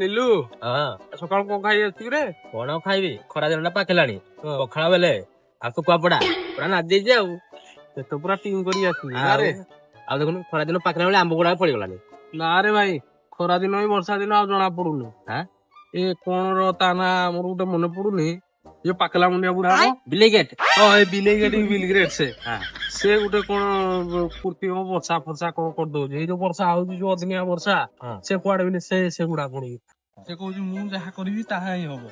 ନିଲୁ ସକାଳୁ କଣ ଖାଇ ଆସିଛୁ ରେ? କଣ ଖାଇବି ଖରା ଦିନ ଟା ପାଖେଲାଣି ପଖାଳ ବେଲେ ଆଉ ଶୁଖୁଆ ପଡା ପୁରା ନାଦି ଦେଇଛି ଆଉ ପେଟ ପୁରା ଟିଂ କରି ଆସିବୁ। ଆଉ ଦେଖୁନୁ ଖରା ଦିନ ପାଖେଲା ବେଳେ ଆମ୍ବ ଗୁଡା ପଡିଗଲାଣି। ନା ରେ ଭାଇ, ଖରା ଦିନ ବି ବର୍ଷା ଦିନ ଆଉ ଜଣା ପଡୁନି। ଏ କଣ ର ତା ନା ମୋର ଗୋଟେ ମନେ ପଡୁନି। ଯୋଉ ପାକଲା ମୁଣ୍ଡିଆ ବୁଢା ବିଲେଇ ଗେଟ୍ ଏ ବିଲେଇ ଗେଟ୍ ବିଲଗ୍ରେଟ୍ ସେ ଗୋଟେ କଣ କୃତ୍ରିମ ବର୍ଷା ଫର୍ଷା କଣ କରିଦଉଛି। ଏଇ ଯୋଉ ବର୍ଷା ହଉଛି ଯୋଉ ଅଦିନିଆ ବର୍ଷା ସେ କୁଆଡେ ବି ସେଗୁଡା ପଡୁଛି। ସେ କହୁଛି ମୁଁ ଯାହା କରିବି ତାହା ହିଁ ହବ।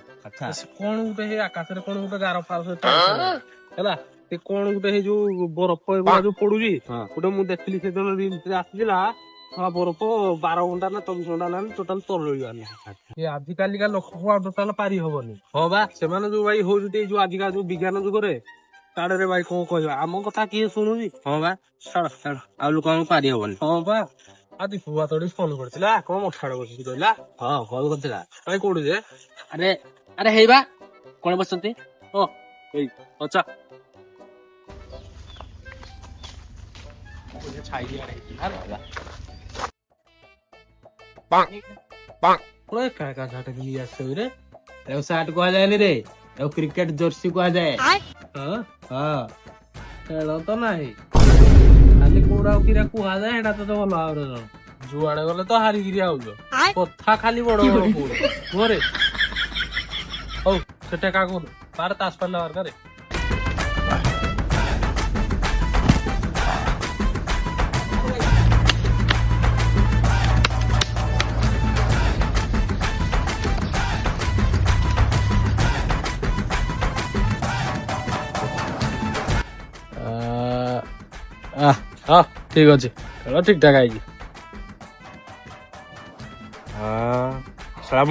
ସେ କଣ ଗୋଟେ ହେଇ ଆକାଶରେ କଣ ଗୋଟେ ଗାର ଫାର ହେଲା ସେ କଣ ଗୋଟେ ହେଇ ଯୋଉ ବରଫ ଏଗୁଡା ଯୋଉ ପଡୁଛି ଗୋଟେ ମୁଁ ଦେଖିଲି ସେଦିନ ରିଲ୍ସରେ ଆସିଥିଲା। ବରଫ 12 ଘଣ୍ଟା ନା 24 ଘଣ୍ଟା ନା ଟୋଟାଲ ତରଳିବାର ନାହିଁ। ଆଜିକାଲିକା ଲୋକଙ୍କୁ ଆଉ ଟୋଟାଲ ପାରି ହବନି। ହଁ ବା, ସେମାନେ ଯୋଉ ଭାଇ ହଉଛନ୍ତି ଏଇ ଯୋଉ ଆଜିକା ଯୋଉ ବିଜ୍ଞାନ ଯୁଗରେ ତାଡରେ ଭାଇ କଣ କହିବା, ଆମ କଥା କିଏ ଶୁଣୁଛି? ହଁ ବା ଛାଡ ଆଉ ଲୋକଙ୍କୁ ପାରି ହବନି। ହଁ ବା, ଆଜି ପୁଆ ତୋଡି ଫୋନ କରିଥିଲା କଣ ମଠାଡ ବସିକି କହିଲା। ହଁ କଲ କରିଥିଲା। ଭାଇ କୋଉଠି ଯେ? ଆରେ ଆରେ ହେଇବା କଣ ବସନ୍ତି? ଏଇ ଅଚା ଏକା ଏକା ସାର୍ଟ ପିନ୍ଧି ଆସିଛ ରେ? ଆଉ ସାର୍ଟ କୁହାଯାଏନି ରେ, ଆଉ କ୍ରିକେଟ ଜର୍ସି କୁହାଯାଏ। ଖେଳ ତ ନାହିଁ ଖାଲି କୋଉଟା କିରା କୁହାଯାଏ ଏଇଟା ତ ଭଲ ଭାବରେ ଜଣା। ଯୁଆଡେ ଗଲେ ତ ହାରିକିରି ଆଉଛ, କଥା ଖାଲି ବଡ ବଡ କହୁଛ ଘରେ। ହଉ ସେଟା କା କରୁ ତାର ତାସ ପାଲା ଦରକାର। ହଁ ଠିକ ଅଛି, ଖେଳ ଠିକ ଠାକ ହେଇଛି।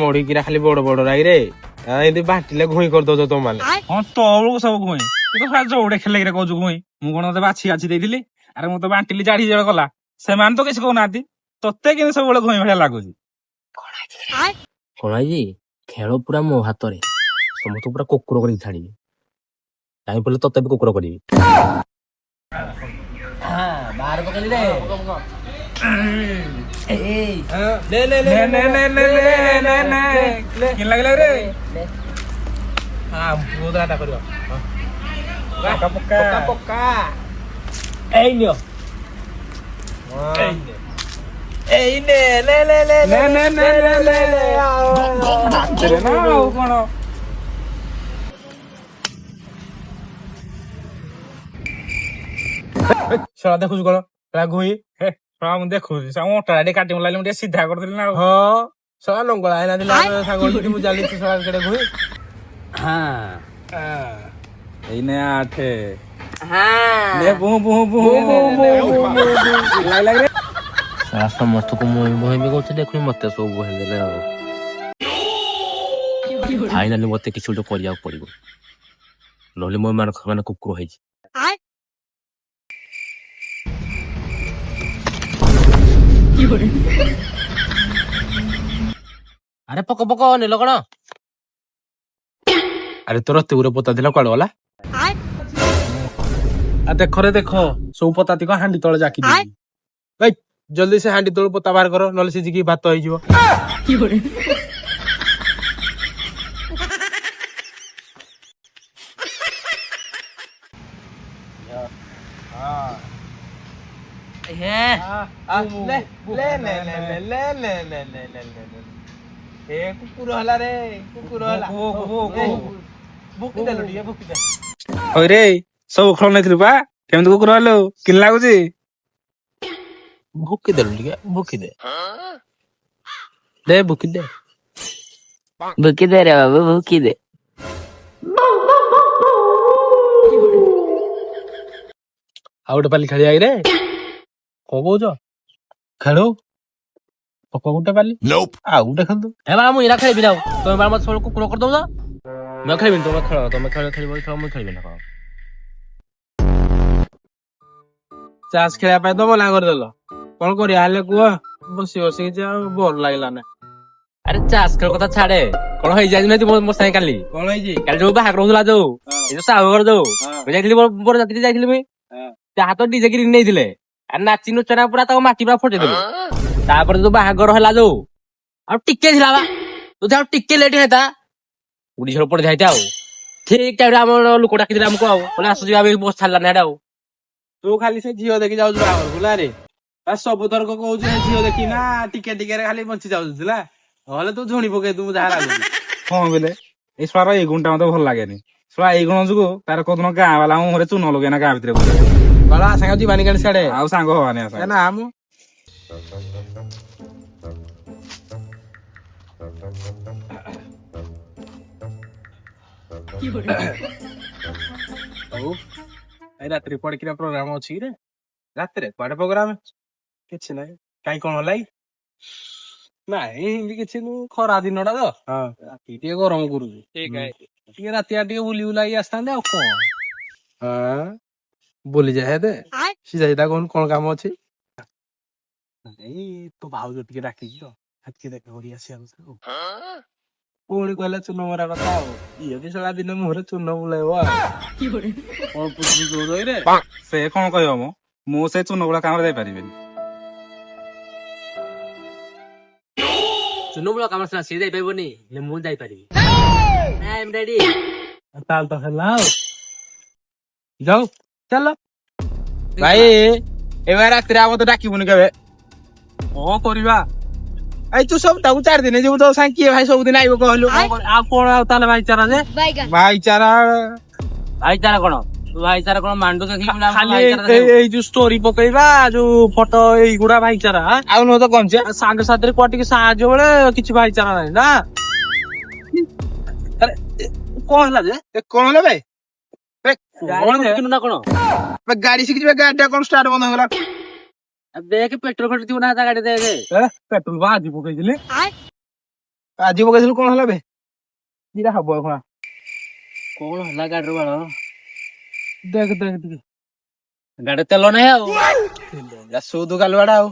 ମଡିକିରା ଖାଲି ବଡ ବଡ ରାଇରେ ଏମିତି ବାଣ୍ଟିଲେ ଘୁଇଁ କରିଦଉଛ ତମାନେ। ହଁ ତ ବେଳକୁ ସବୁ ଘୁଇଁ, ତୁ ତ ଯୋଉଟେ ଖେଳିକିରେ କହୁଛୁ ଘୁଇଁ। ମୁଁ କଣ ତତେ ବାଛି ଦେଇଥିଲି? ଆରେ ମୁଁ ତ ବାଣ୍ଟିଲି ଜାଢି ଜଳ କଲା, ସେମାନେ ତ କିଛି କହୁନାହାନ୍ତି। ତତେ କିନ୍ତୁ ସବୁବେଳେ ଘୁଇଁ ଭଳିଆ ଲାଗୁଛି। କଣ ହେଇଛି? ଖେଳ ପୁରା ମୋ ହାତରେ, ସମସ୍ତଙ୍କୁ ପୁରା କୁକୁର କରିକି ଛାଡିବି। ଚାହିଁ ପଡିଲେ ତତେ ବି କୁକୁର କରିବି। ବାହାର ପକେଇଲି ରେ। ଶଳା ଦେଖୁଛୁ କଣ ଘୁଇଁ? ମୁଁ ଦେଖୁଛି ଅଣ୍ଟା ଟିକେ କାଟି ଲାଗିଲେ ମୁଁ ଟିକେ ସିଧା କରିଦେଲି ନା। ହଁ ଶଳା ଲଙ୍ଗଳା ହେଇନଥିଲା ସାଙ୍ଗ ହେଇକି ମୁଁ ଜାଣିଛି ଶଳା କେଡେ ଘୁଇଁ। ଏଇନେ ଆଠେ ସମସ୍ତଙ୍କୁ ମୁହିଁ ମୁହିଁ ବି କରୁଛି, ଦେଖୁନି ମତେ ସବୁ ବହେଇ ଦେଲେ ଆଉ। ଫାଇନାଲି ମତେ କିଛି ଗୋଟେ କରିବାକୁ ପଡିବ, ନହେଲେ ମୋ ମାନେ କୁକୁର ହେଇଛି। ଆରେ ପକ ପକ ନେଲ କଣ? ଆରେ ତୋର ତେଉର ପୋତା ଥିଲା କୁଆଡେ ଗଲା? ଦେଖରେ ଦେଖ ସବୁ ପତା ତିକ ହାଣ୍ଡି ତଳେ ଜାକି ଦେଇଛି। ଭାଇ ଜଲ୍ଦି ସେ ହାଣ୍ଡି ତଳେ ପୋତା ବାହାର କର, ନହେଲେ ସିଝିକି ଭାତ ହେଇଯିବ। କୁକୁର ହେଲା ରେ, କୁକୁର ହେଲା। ରେ ସବୁ ଖେଳ ନେଇଥିଲୁ ବା, କେମିତି କୁକୁର ହେଲୁ? କିନ୍ ଲାଗୁଛି? ଭୁକି ଦେଲୁ ଟିକେ, ଭୁକି ଦେ ଦେ ଭୁକି ଦେ ରେ ବାବୁ, ଭୁକି ଦେ। ଆଉ ଗୋଟେ ପାଲି ଖେଳିବା ରେ, କଣ କହୁଛ? ଖେଳୁ ପକ ଗୋଟେ ପାଲି ଆଉ ଗୋଟେ ଖେଳୁ। ମୁଁ ଏରା ଖେଳିବି ନା, ତମେ ମତେ ସବୁ କୁକୁର କରିଦବ। ମୁଁ ଖେଳିବିନି, ତମେ ଖେଳ, ତମେ ଖେଳିବ ମୁଁ ଖେଳିବିନି। ଚାଷ ଖେଳିବା ପାଇଁ ତ ମନା କରିଦେଲ, କଣ କରିବା ହେଲେ କୁହ? ବସି ବସିକି ଆଉ ଭଲ ଲାଗିଲାନି। ଆରେ ଚାଷ ଖେଳ କଥା ଛାଡେ, କଣ ହେଇଯାଇଛି ମୋ ସାଙ୍ଗେ କାଲି? କଣ ହେଇଛି? କାଲି ଯୋଉ ବାହାଘର ହଉଥିଲା ଯୋଉ ଏଇ ଯୋଉ ସାହୁ ଘର ଯୋଉ ଯାଇଥିଲି, ବରଯାତ୍ରୀ ଯାଇଥିଲି ମୁଇଁ। ଯାହା ତ ଡିଜେ କିରି ନେଇଥିଲେ, ଆରେ ନାଚି ନୁଚନା ପୁରା ତାକୁ ମାଟି ପୁରା ଫଟେଇ ଦେଲୁ। ତାପରେ ଯୋଉ ବାହାଘର ହେଲା ଯୋଉ ଆଉ ଟିକେ ଥିଲା ବା ଯଦି ଆଉ ଟିକେ ଲେଟ୍ ହେଇତା ଉଡି ଝଡ଼ ପଡି ଯାଇତା ଆଉ ଠିକ ଟାଇମରେ ଆମର ଲୋକ ଡାକିଥିଲେ ଆମକୁ ଆଉ ମାନେ ଆସୁଛି ଆମେ ବସ ଛାଡ଼ିଲାନି ହେଟା ଆଉ ତୁ ଖାଲି ସେ ଝିଅ ଦେଖି ଯାଉଛୁ ବାହାଘରକୁ ନା ରେ ସବୁ ଥରକ କହୁଛୁ ସେ ଝିଅ ଦେଖି ନା ଟିକେ ଟିକେରେ ଖାଲି ବଞ୍ଚି ଯାଉଛୁ ହେଲା ନହେଲେ ତୁ ଝୁଣି ପକେଇ ତୁ ଯାହା ଲାଗୁଛି ହଁ ବେଲେ ଏଇ ଛୁଆର ଏଇ ଗୁଣଟା ମତେ ଭଲ ଲାଗେନି ଛୁଆ ଏଇ ଗୁଣ ଯୋଗୁ ତାର କୋଉଦିନ ଗାଁ ବାଲା ମୁହଁରେ ଚୂନ ଲଗେଇନା ଗାଁ ଭିତରେ ବାଳା ସାଙ୍ଗ ଯିବାନି କାଲି ସିଆଡେ ଆଉ ସାଙ୍ଗ ହବାନି ଆସ ନା ଆମ ହଉ ଏଇ ରାତିରେ କୁଆଡେ କିରା ପ୍ରୋଗ୍ରାମ ଅଛି କି ରେ ରାତିରେ କୁଆଡେ ପ୍ରୋଗ୍ରାମ କିଛି ନାହିଁ କାଇଁ କଣ ହେଲା କି ନାଇଁ ଏମିତି କିଛି ନୁହଁ ଖରା ଦିନଟା ତ ରାତି ଟିକେ ଗରମ କରୁଛି ଟିକେ ରାତିଆ ଟିକେ ବୁଲି ବୁଲାକି ଆସିଥାନ୍ତେ ଆଉ କଣ ବୁଲି ଯାଏ ଦେ ସିଧା ସିଧା କହୁନୁ କଣ କାମ ଅଛି ନାଇଁ ତୋ ଭାଉଜ ଟିକେ ଡାକିଛି ତ ଟିକେ ଦେଖା କରି ଆସିବାକୁ ପୁଣି କହିଲା ଚୂନ ମରା କଥା ଆଉ ଇଏ ବି ଶଳା ଦିନ ମୁହଁରେ ଚୂନ ବୁଲେଇବ ଆଉ କଣ ପୁଛୁଛୁ ରେ ସେ କଣ କହିବ ମୁଁ ସେ ଚୂନ ଗୁଡା କାମରେ ଯାଇପାରିବିନି ଚୁନ ବୁଳ କାମ ସିନା ସିଏ ଯାଇପାରିବନି ହେଲେ ମୁଁ ଯାଇପାରିବି ରେଡି ତାହେଲେ ତ ହେଲା ଆଉ ଯାଉ ଚାଲ ଭାଇ ଏବେ ରାତିରେ ଆମ ତ ଡାକିବୁନି କେବେ କଣ କରିବା ଏଇ ତୁ ସବୁ ତାକୁ 4 ଦିନ ଯିବୁ ତୋ ସାଙ୍ଗେ କିଏ ଭାଇ ସବୁଦିନ ଆଇବ କହିଲୁ ଆଉ କଣ ଆଉ ତାହେଲେ ଭାଇଚାରା ଯେ ଭାଇଚାରା ଭାଇଚାରା କଣ ଭାଇଚାରା କଣ ମାଣ୍ଡୁ ଦେଖିକି ଖାଲି ଏଇ ଯୋଉ ଷ୍ଟୋରି ପକେଇବା ଯୋଉ ଫଟୋ ଏଇଗୁଡା ଭାଇଚାରା ଆଉ ନୁହ ତ କଣ ଯେ ସାଙ୍ଗ ସାଥିରେ କୁଆ ଟିକେ ସାହାଯ୍ୟ ବେଳେ କିଛି ଭାଇଚାରା ନାହିଁ ନା କଣ ହେଲା ଯେ କଣ ହେଲା ଭାଇ ନା କଣ ଗାଡି ଶିଖିଯିବା ଗାଡି ଟା କଣ ଷ୍ଟାର୍ଟ ବନ୍ଦ ହେଇଗଲା ଦେଖ ପେଟ୍ରୋଲ ଫେଟ୍ରୋଲ ଥିବ ନା ତା ଗାଡି ଦେଖେ ପେଟ୍ରୋଲ ବା ଆଜି ପକେଇଥିଲି ଆଜି ପକେଇଥିଲୁ କଣ ହେଲା ବେ ଦିଟା ହବ କଣ କଣ ହେଲା ଗାଡିର ବାଳ ଦେଖ ଦେଖ ଦେଖ ଗାଡିରେ ତେଲ ନାହିଁ ଆଉ ସୁଦୁ କାଲୁଆଟା ଆଉ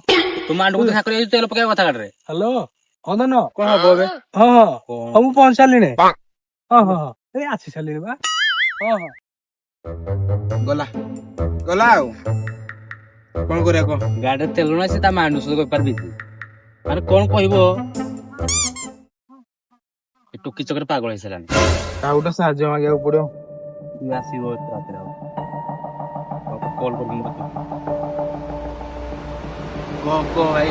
ତୁ ମାଣ୍ଡୁକୁ ଦେଖା କରି ତେଲ ପକେଇବା କଥା ଗାଡିରେ ହ୍ୟାଲୋ ହଁ ଧନ କଣ ହବ ଏବେ ହଁ ହଁ ହଁ ମୁଁ ପହଞ୍ଚି ସାରିଲିଣି ହଁ ହଁ ହଁ ଏଇ ଆସି ସାରିଲିଣି ବା ହଁ ହଁ ଗଲା ଗଲା ଆଉ କଣ କରିବା କହ ଗାଡିରେ ତେଲ ନାହିଁ ସେ ତା ମାଣ୍ଡୁ ସହିତ ବେପାର ବିକି ମାନେ କଣ କହିବ ଏ ଟୁକି ଚକରେ ପାଗଳ ହେଇସାରିଲାଣି ଆଉ ଗୋଟେ ସାହାଯ୍ୟ ମାଗିବାକୁ ପଡିବ ଇଏ ଆସିବ ଏତେ ରାତିରେ ଆଉ କଲ୍ କରିକି ମୁଁ ଡାକୁଛି କହ ଭାଇ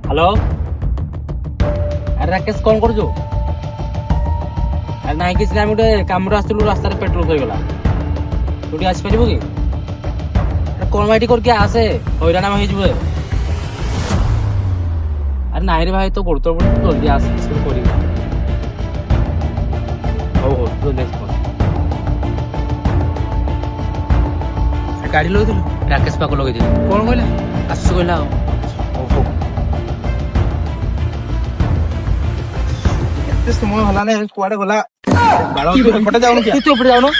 ହ୍ୟାଲୋ ଆରେ ରାକେଶ କଣ କରୁଛୁ ଆରେ ନାଇଁ କିଛି ଆମେ ଗୋଟେ କାମରେ ଆସିଥିଲୁ ରାସ୍ତାରେ ପେଟ୍ରୋଲ ସରିଗଲା ତୁ ଟିକେ ଆସିପାରିବୁ କି କଣ ଭାଇ ଟିକେ କରିକି ଆସେ ହଇରାଣ ଆମେ ହେଇଯିବ ଆରେ ନାଇଁ ରେ ଭାଇ ତ ଗୋଡ଼ ତଳ ଜଲ୍ଦି ଆସେ କିଛି କରିବୁ ହଉ ହଉ ଜଲ୍ଦି ଆସି ଗାଡି ଲଗେଇଥିଲୁ ରାକେଶ ପାଖକୁ ଲଗେଇଥିଲି କଣ କହିଲା ଆସୁଛୁ କହିଲା ଆଉ ଏତେ ସମୟ ହେଲା ନା କୁଆଡେ ଗଲା ଏପଟେ ଯାଉନୁ କି ତୁ ଏପଟେ ଯାଉନୁ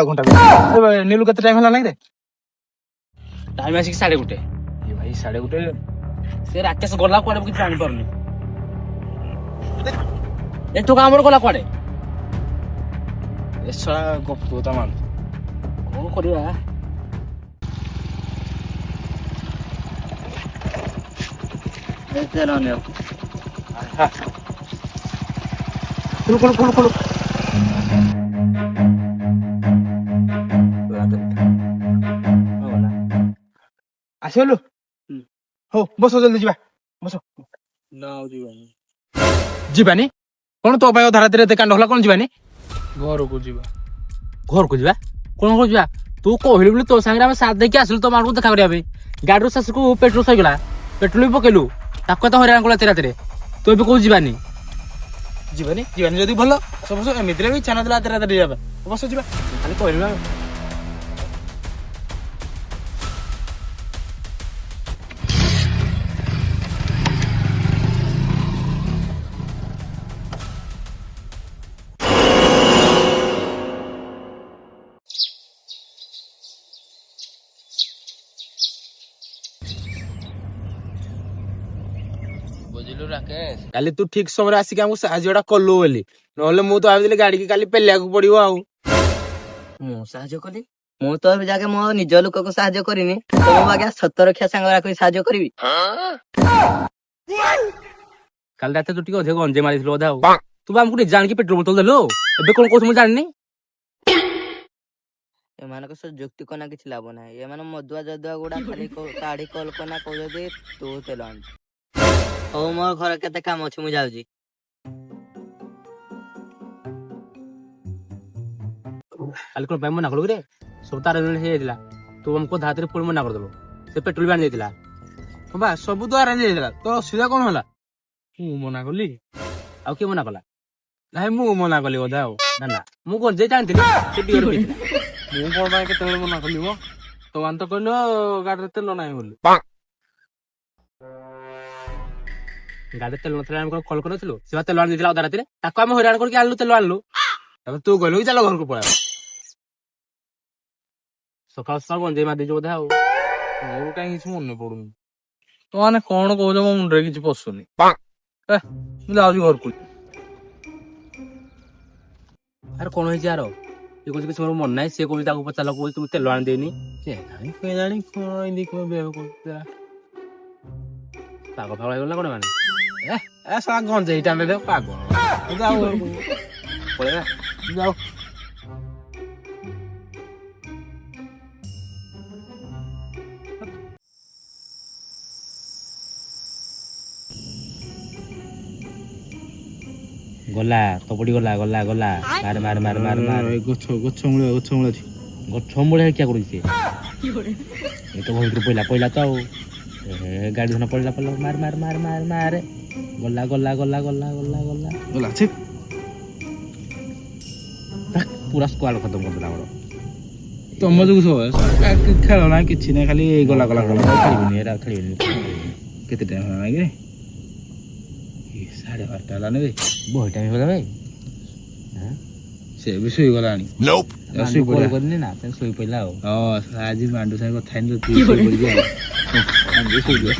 ଘଣ୍ଟା ନୀଲୁ କେତେ ଟାଇମ ହେଲା ନାଇଁ ରେ ଟାଇମ ଆସିକି 1:30 ଭାଇ 1:30 ସେ ରାକେଶ ଗଲା କୁଆଡେ କିଛି ଜାଣିପାରୁନି ଏଠୁ କାମରେ ଗଲା କୁଆଡେ ଏସା ଗପ ତା ମାନ କଣ କରିବା ଖୋଲ ଆସିଗଲୁ ହଉ ବସ ଜଲ୍ଦି ଯିବା ବସ ନା ଆଉ ଯିବାନି ଯିବାନି କଣ ତୋ ପାଇଁ ଅଧା ରାତିରେ ଏତେ କାଣ୍ଡ ହେଲା କଣ ଯିବାନି ଘରକୁ ଯିବା ଘରକୁ ଯିବା କଣ ଘରକୁ ଯିବା ତୁ କହିଲୁ ବୋଲି ତୋ ସାଙ୍ଗରେ ଆମେ ସାଥ ଦେଇକି ଆସିଲୁ ତୋ ମାନଙ୍କୁ ଦେଖା କରିବା ପାଇଁ ଗାଡିରୁ ଶେଷକୁ ପେଟ୍ରୋଲ ସରିଗଲା ପେଟ୍ରୋଲ ବି ପକେଇଲୁ ତାକୁ ଏତେ ହଇରାଣ କଲା ଏତେ ରାତିରେ ତୁ ଏବେ କହୁଛୁ ଯିବାନି ଯିବାନି ଯଦି ଭଲ ସବୁ ଏମିତିରେ ବି ଇଚ୍ଛା ନଥିଲା ଏତେ ରାତିରେ ଯିବା ପାଇଁ ବସ ଯିବା ଖାଲି କହିଲୁ ନା ବୁଝିଲୁ ରାକେଶ କାଲି ତୁ ଠିକ ସମୟରେ ଆସିକି ଆମକୁ ସାହାଯ୍ୟଟା କଲୁ ବୋଲି ନହେଲେ ମୁଁ ତ ଭାବିଥିଲି ଗାଡିକି କାଲି ପେଲିବାକୁ ପଡିବ ଆଉ ମୁଁ ସାହାଯ୍ୟ କଲି ମୁଁ ତ ଏବେ ଯାକେ ମୋ ନିଜ ଲୋକକୁ ସାହାଯ୍ୟ କରିନି, ତ ମୁଁ ଆଜ୍ଞା ସତ ରକ୍ଷା ସାଙ୍ଗ ସାହାଯ୍ୟ କରିବି। କାଲି ରାତିରେ ତୁ ଟିକେ ଅଧିକ ଗଞ୍ଜେଇ ମାରିଥିଲୁ ବୋଧେ ଆଉ। ତୁ ବା ଆମକୁ ନିଜେ ଆଣିକି ପେଟ୍ରୋଲ ବୋତଲ ଦେଲୁ, ଏବେ କଣ କହୁଛୁ ମୁଁ ଜାଣିନି। ଏମାନଙ୍କ ସହ ଯୁକ୍ତି କନା କିଛି ଲାଭ ନାହିଁ। ଏମାନେ ମଦୁଆ ଯଦୁଆ ଗୁଡା ଖାଲି କାଢି କଲ୍ପନା କହୁଛନ୍ତି ତୁ ତେଲ ଆଣିଛୁ। ହଉ ମୋର ଘରେ କେତେ କାମ ଅଛି, ମୁଁ ଯାଉଛି। କାଲି କଣ ପାଇଁ ମନା କଲୁ ରେ? ସବୁ ତାର ହେଇଯାଇଥିଲା, ତୁ ଆମକୁ ଅଧା ହାତରେ ପୁଣି ମନା କରିଦେଲୁ। ସେ ପେଟ୍ରୋଲ ବି ଆଣି ଯାଇଥିଲା। ହଁ ବା ସବୁ ତ ଆରେଞ୍ଜ ହେଇଥିଲା, ତ ଅସୁବିଧା କଣ ହେଲା? ମୁଁ ମନା କଲି? ଆଉ କିଏ ମନା କଲା? ନାଇଁ ମୁଁ ମନା କଲି ବୋଧେ ଆଉ। ନା ନା, ମୁଁ ଗଞ୍ଜେଇ ଜାଣିଥିଲି ସେ ବିଅର ପିଇଥିଲା। ମୁଁ କଣ ପାଇଁ କେତେବେଳେ ମନା କଲି ମ? ତମାନେ ତ କହିଲ ଗାଡିରେ ତେଲ ନାହିଁ ବୋଲି। ଗାଡିରେ ତେଲ ନଥିଲା ଆମେ କଣ କଲ୍ କରିନଥିଲୁ? ସେ ବା ତେଲ ଆଣି ଦେଇଥିଲା ଅଧା ରାତିରେ, ତାକୁ ଆମେ ହଇରାଣ କରିକି ଆଣିଲୁ, ତେଲ ଆଣିଲୁ। ତାପରେ ତୁ କହିଲୁ କି ଚାଲ ଘରକୁ ପଳେଇବା। ସକାଳୁ ସକାଳୁ ଗଞ୍ଜେଇ ମାରିଦେଇଛୁ ବୋଧେ ଆଉ। ମୋର କାହିଁ କିଛି ମନେ ପଡୁନି। ତମାନେ କଣ କହୁଛ ମୋ ମୁଣ୍ଡରେ କିଛି ପଶୁନି। ମୁଁ ଯାଉଛି ଘରକୁ। ଆରେ କଣ ହେଇଛି ଆର? ଇଏ କହୁଛି କିଛି ମୋର ମନେ ନାହିଁ, ସିଏ କହୁଛି ତାକୁ ପଚାରିଲା କହୁଛି ତୁ ତେଲ ଆଣି ଦେଇନି। କେଜାଣି କଣ ଏମିତି କଣ ବେହ କରୁଥିଲା। ପାଗ ଫାଗ ହେଇଗଲା କଣ ମାନେ? ଶଳା ଗଞ୍ଜେଇ ଟାଣିଲେ ପାଗଳ। ଯାଉ ଘରକୁ ପଳେଇବା, ଯାଉ। ଗଲା କପଡି ଗଲା ଗଲା ଗଲା ମାର ମାର ମାର ମାର ମାର। ଗଛ ମୂଳେ ଗଛ ମୂଳେ କିଆ କରୁଛି ସିଏ? ଏ ତ ଭିତରୁ ପଇଲା ତ ଆଉ। ଗାଡି ଧନ ପଡିଲା ମାର ମାର ମାର ମାର ମାରେ। ଗଲା ଗଲା ଗଲା ଗଲା ଗଲା ଗଲା ଗଲା ଛେ। ପୁରା ସ୍କ୍ୱାଡ ଖତମ କରିଦେଲା ଆମର। ତମ ଯୋଗୁ ସବୁ ଖେଳ ନାହିଁ କିଛି ନାହିଁ, ଖାଲି ଗଲା ଗଲା ଗଲା। ଖେଳିବିନି ଏରା ଖେଳିବିନି। କେତେ ଟାଇମ୍ ହେଲାଣି କି? 12:30 ହେଲାନି ବେ। ବହୁତ ଟାଇମ୍ ହେଇଗଲା ଭାଇ। ସେ ବି ଶୋଇଗଲାଣି। ଶୋଇ କରିନି ନା ସେ ଶୋଇ ପଇଲା ଆଉ। ହଁ ଆଜି ମାଣ୍ଡୁ ସାଙ୍ଗେ କଥା ହେଇନି ତ ଶୋଇପଡିଛି ଆଉ। ଶୋଇପଡିବା।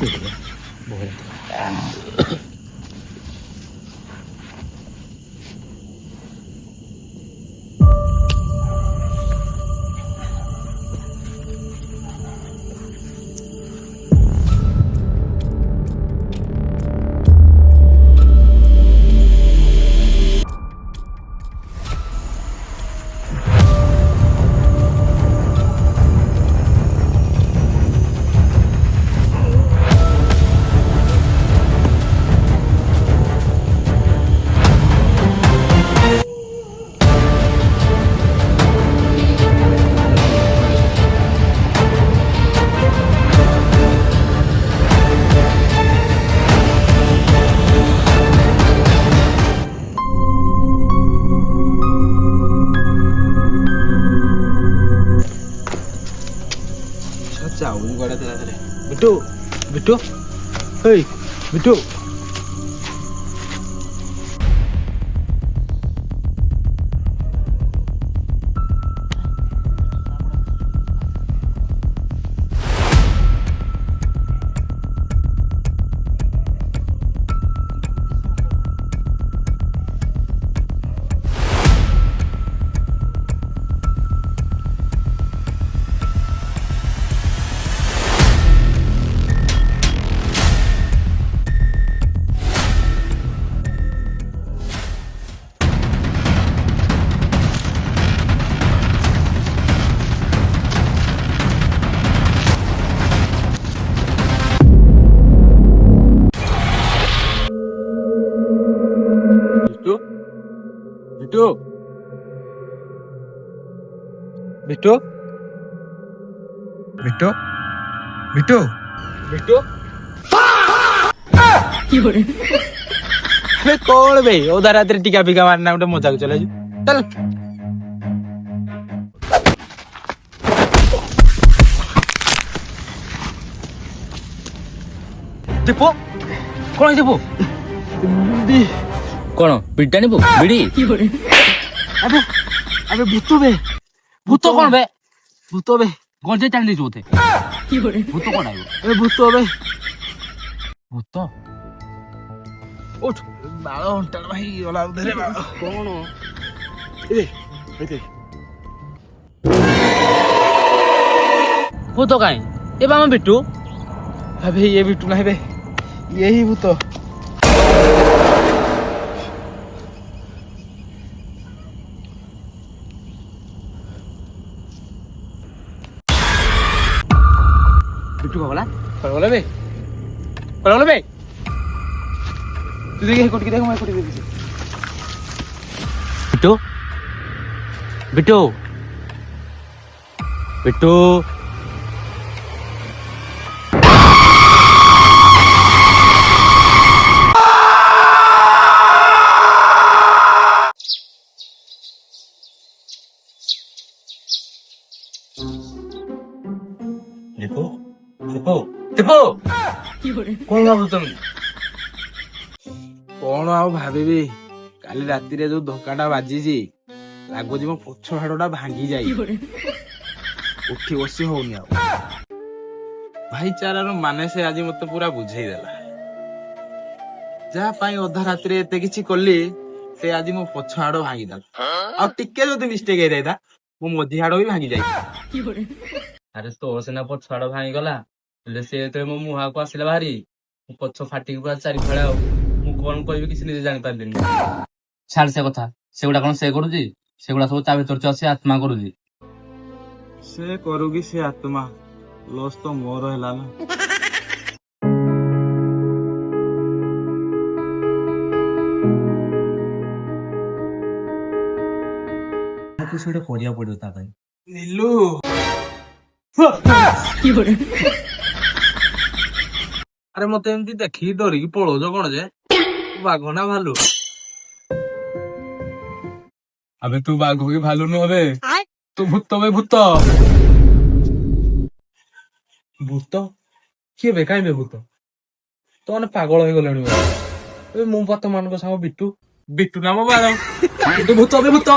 ଯାଉନି କୁଆଡେ ଧୀରେ ଧୀରେ। ବିଟୁ ବିଟୁ ହେଇ ବିଟୁ। বিটু বিটু বিটু বিটু বিটু कौन भाई उधर रात्रि टीका फीका मारना गोटे मजाक चले चल। ଦୀପୁ କଣ ଦୀପୁ କଣ ବିଡି ଟାଣିବୁ ବିଡି? अबे अबे भूत बे ଭୂତ କଣ ବେ? भूत बे ଗଞ୍ଜେଇ ଟାଣି ଦେଇଛୁ ବୋଧେ। ଭୂତ କଣ ଆଇବ? अबे भूत बे ଭୂତ उठ बाल अंटा भाई गला उधर बाल କଣ? ए देख ଭୂତ କାଇଁ ଏ ବା ଆମ ବିଟୁ। अबे ये बिट्टू नहीं बे, यही भूत। ବିଟୁ କଣ ଗଲା? पगला बे, पगला बे। तू देख कोट की देख, मैं कोट की देख। बिट्टू बिट्टू बिट्टू दीपू, दीपू, दीपू। କଣ ଭାବୁଛ ତମେ? कौन आउ भाभी काली राति रे जो धक्काटा बाजिची लागुची मो पछ हाड़टा भांगी जाई उठी बसी होउनी आउ भाईचारार माने से आज मते पूरा बुझेई देला जा पाई अधा राति रे एते किछि कल्ली से आज मो पछ हाड़ भांगी देला आ टिके जदी मिस्टेक हे जाईता मो मधी हाड़ भी भांगी जाई ଆରେ ତୋର ସିନା ପଛ ଆଡ ଭାଙ୍ଗି ଗଲା ହେଲେ ସେ ଯେତେବେଳେ ମୋ ମୁହାକୁ ଆସିଲା ଭାରି ମୋ ପଛ ଫାଟିକି ପୁରା ଚାରି ଫାଳେ ଆଉ ମୁଁ କଣ କହିବି କିଛି ନିଜେ ଜାଣିପାରିଲିନି। ଛାଡ ସେ କଥା, ସେଗୁଡା କଣ ସେ କରୁଛି? ସେଗୁଡା ସବୁ ତା ଭିତରେ ଅଛି ଆତ୍ମା କରୁଛି। से करूगी से आत्मा लॉस तो मोर हैला ना କିଛି ଗୋଟେ କରିବାକୁ ପଡିବ ତା ପାଇଁ। नीलू ଆରେ ମତେ ଏମିତି ଦେଖିକି ଡରିକି ପଳଉଛ କଣ ଯେ? ବାଘ ନା ଭାଲୁ? अबे तू बाघ की भालू नु अबे तू भूत बे भूत ଭୂତ କିଏ ବେ? କାଇଁ ବେ ଭୂତ? ତମେ ପାଗଳ ହେଇଗଲେଣି ବେ। ଏ ମୁଁ ପା ତମାନଙ୍କ ସାଙ୍ଗ ବିଟୁ। बिट्टू नाम बाळ तू भूत बे भूत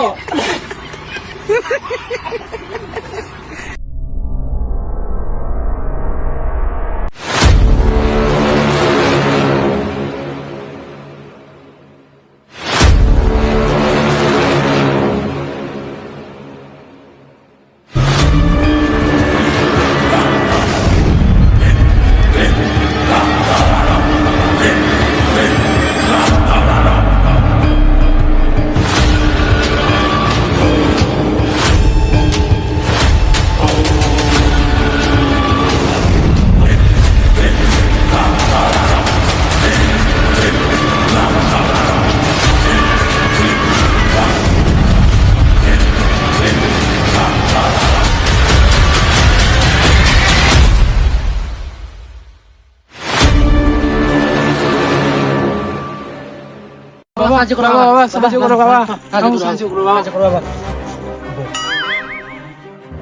ସାହାଯ୍ୟ କର ବାବା, ସାହାଯ୍ୟ କର ବାବା, ସାହାଯ୍ୟ କର ବାବା, ସାହାଯ୍ୟ କର ବାବା,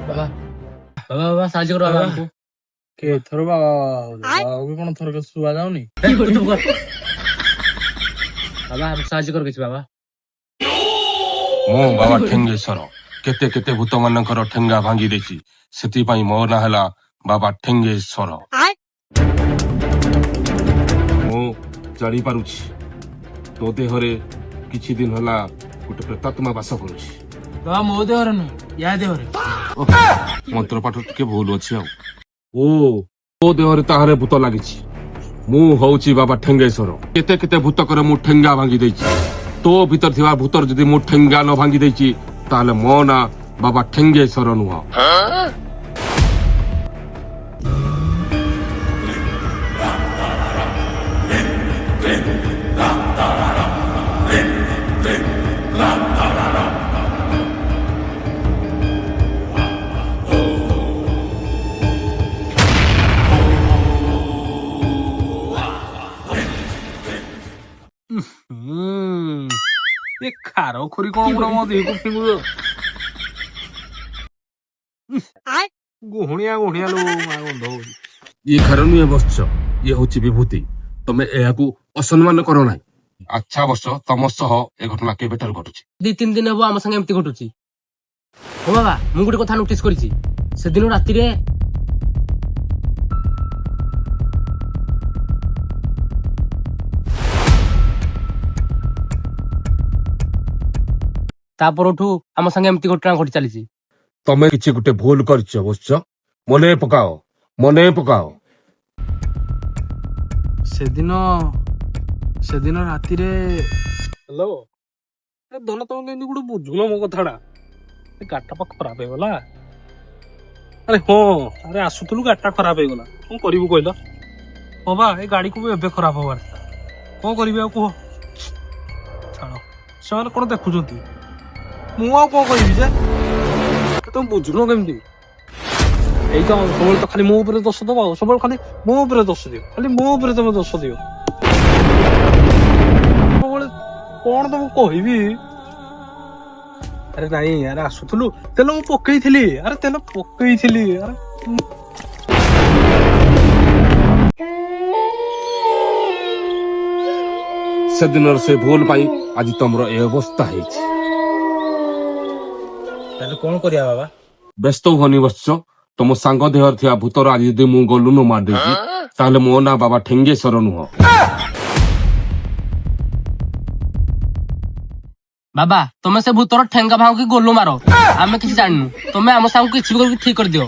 ବାବା ବାବା ସାହାଯ୍ୟ କର ବାବା ଆମକୁ। କେଥର ବାବା ବାବାକୁ କଣ ଥରକ ଶୁଭା ଯାଉନି? ବାବା ସାହାଯ୍ୟ କର କିଛି ବାବା। ମୁଁ ବାବା ଠେଙ୍ଗେଶ୍ୱର କେତେ କେତେ ଭୂତ ମାନଙ୍କର ଠେଙ୍ଗା ଭାଙ୍ଗି ଦେଇଛି, ସେଥିପାଇଁ ମୋ ନାଁ ହେଲା ବାବା ଠେଙ୍ଗେଶ୍ୱର। ମୁଁ ଜାଣିପାରୁଛି ତୋ ଦେହରେ କିଛି ଦିନ ହେଲା ଗୋଟେ ପ୍ରେତାତ୍ମା ବାସ କରୁଛି। बाबा मो देहरे न या देहरे ମନ୍ତ୍ର ପାଠ ଟିକେ ଭୁଲ ଅଛି ଆଉ। ଓ ତୋ ଦେହରେ ତାହାରେ ଭୂତ ଲାଗିଛି। ମୁଁ ହଉଛି ବାବା ଠେଙ୍ଗେଶ୍ୱର, କେତେ କେତେ ଭୂତକରେ ମୁଁ ଠେଙ୍ଗା ଭାଙ୍ଗି ଦେଇଛି। ତୋ ଭିତରେ ଥିବା ଭୂତର ଯଦି ମୁଁ ଠେଙ୍ଗା ନ ଭାଙ୍ଗି ଦେଇଛି ତାହେଲେ ମୋ ନାଁ ବାବା ଠେଙ୍ଗେଶ୍ୱର ନୁହଁ। ଏ ଖାର ଖୁରି କଣ ଗୋଟେ ମୋ ଦେହକୁ ଫିଙ୍ଗୁଛ? ଗୁହଣିଆ ଗୁହଣିଆ ଲୋ ମା ଗନ୍ଧ ହଉଛି। ଇଏ ଖାର ନୁହେଁ ବତ୍ସ, ଇଏ ହଉଛି ବିଭୂତି। ତମେ ଏହାକୁ ଅସମ୍ମାନ କର ନାହିଁ। ଆଚ୍ଛା ବତ୍ସ, ତମ ସହ ଏ ଘଟଣା କେବେଠାରୁ ଘଟୁଛି? 2-3 ଦିନ ହବ ଆମ ସାଙ୍ଗେ ଏମିତି ଘଟୁଛି। ହଁ ବାବା, ମୁଁ ଗୋଟେ କଥା ନୋଟିସ କରିଛି, ସେଦିନ ରାତିରେ ତା ପରଠୁ ଆମ ସାଙ୍ଗେ ଏମିତି ଘଟଣା ଘଟି ଚାଲିଛି। ତମେ କିଛି ଗୋଟେ ଭୁଲ କରିଛ ବତ୍ସ। ମନେ ପକାଅ ମନେ ପକାଅ। ସେଦିନ ରାତିରେ ହ୍ୟାଲୋ ଧନ ତମେ କେମିତି ଗୋଟେ ବୁଝୁନ ମୋ କଥାଟା। ଏ ଗାଡିଟା ପା ଖରାପ ହେଇଗଲା। ଆରେ ହଁ ଆରେ ଆସୁଥିଲୁ ଗାଡିଟା ଖରାପ ହେଇଗଲା। କଣ କରିବୁ କହିଲ? ହଁ ବା ଏ ଗାଡିକୁ ବି ଏବେ ଖରାପ ହବାର ଥିଲା। କଣ କରିବି ଆଉ କୁହ? ଛାଡ଼ ସେମାନେ କଣ ଦେଖୁଛନ୍ତି, ମୁଁ ଆଉ କଣ କହିବି ଯେ? ତମେ ବୁଝୁନ କେମିତି? ଏଇ ତ ସବୁବେଳେ ତ ଖାଲି ମୋ ଉପରେ ଦୋଷ ଦବ ଆଉ ସବୁବେଳେ ଖାଲି ମୋ ଉପରେ ଦୋଷ ଦିଅ, ଖାଲି ମୋ ଉପରେ ତମେ ଦୋଷ ଦିଅ। ସବୁବେଳେ କଣ ତମକୁ କହିବି? ଆରେ ନାଇଁ ଆରେ ଆସୁଥିଲୁ ତେଲ ମୁଁ ପକେଇଥିଲି। ଆରେ ତେଲ ପକେଇଥିଲି ଆରେ ସେଦିନର ସେ ଭୁଲ ପାଇଁ ଆଜି ତମର ଏ ଅବସ୍ଥା ହେଇଛି। ତାହେଲେ କଣ କରିବା ବାବା? ବ୍ୟସ୍ତ ହୁଅନି ବତ୍ସ। ତମ ସାଙ୍ଗ ଦେହରେ ଥିବା ଭୂତର ଆଜି ଯଦି ମୁଁ ଗଲୁ ନ ମାରି ଦେଇଛି ତାହେଲେ ମୋ ନାଁ ବାବା ଠେଙ୍ଗେଶ୍ୱର ନୁହଁ। ବାବା ତମେ ସେ ଭୂତର ଠେଙ୍ଗା ଭାଙ୍ଗି ଗୋଲୁ ମାର, ଆମେ କିଛି ଜାଣିନୁ। ତମେ ଆମ ସାଙ୍ଗକୁ କିଛି ବି କରିକି ଠିକ କରିଦିଅ।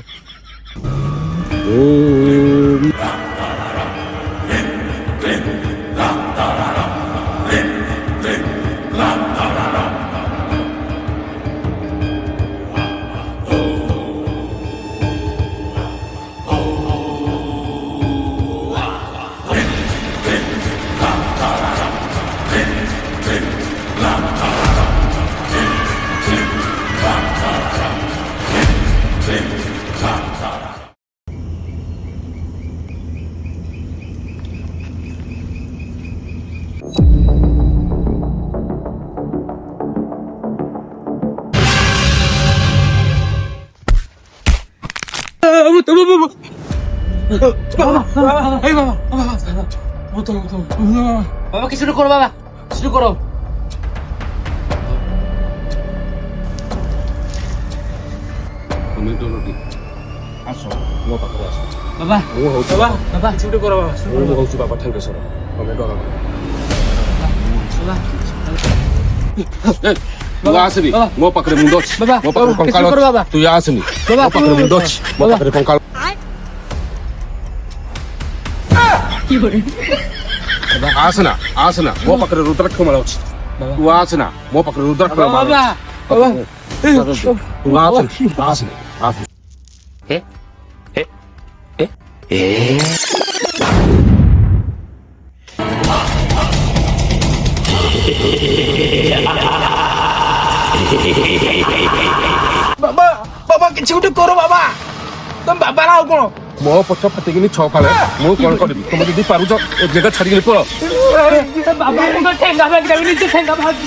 বাবা কিছু করো, বাবা কিছু করো। ତମେ ଡରଟି ଆସ ମୋ ପାଖରେ ଆସ। ବାବା ମୁଁ ହଉଛି ବାବା କିଛି ଗୋଟେ କର ବାବା। ମୁଁ ହଉଛି ବାବା ଠେଙ୍ଗେଶ୍ୱର। ତମେ ଡର ତୁ ଆସନି। ମୋ ପାଖରେ ମୁଣ୍ଡ ଅଛି, ବାବା, ମୋ ପାଖରେ କଙ୍କାଳ କିଛି କର ବାବା। ଅଛି। ତୁ ଆସନି, ବାବା, ମୋ ପାଖରେ ମୁଣ୍ଡ ଅଛି, ମୋ ବାବା। ପାଖରେ କଙ୍କାଳ। ଆସନା ଆସନା, ମୋ ପାଖରେ ରୁଦ୍ରାକ୍ଷ ମାଳ ଅଛି। ତୁ ଆସନା, ମୋ ପାଖରେ ରୁଦ୍ରାକ୍ଷ ମାଳ ଅଛି। ତୁ ଆସନି ଆସନି ଆସନି। ବାବା ବାବା କିଛି ଗୋଟେ କର ବାବା। ତମ ବାବା ନା ଆଉ କଣ? ମୋ ପଛ ଫାଟିକିନି ଛଅ ଫାଳେ ମୁଁ କଣ କରିବି? ତମେ ଯଦି ପାରୁଛ ଏ ଜାଗା ଛାଡିକିନି ପଳ। ବାବା ଠେଙ୍ଗା ଭାଙ୍ଗି ନିଜେ ଠେଙ୍ଗା ଭାଙ୍ଗି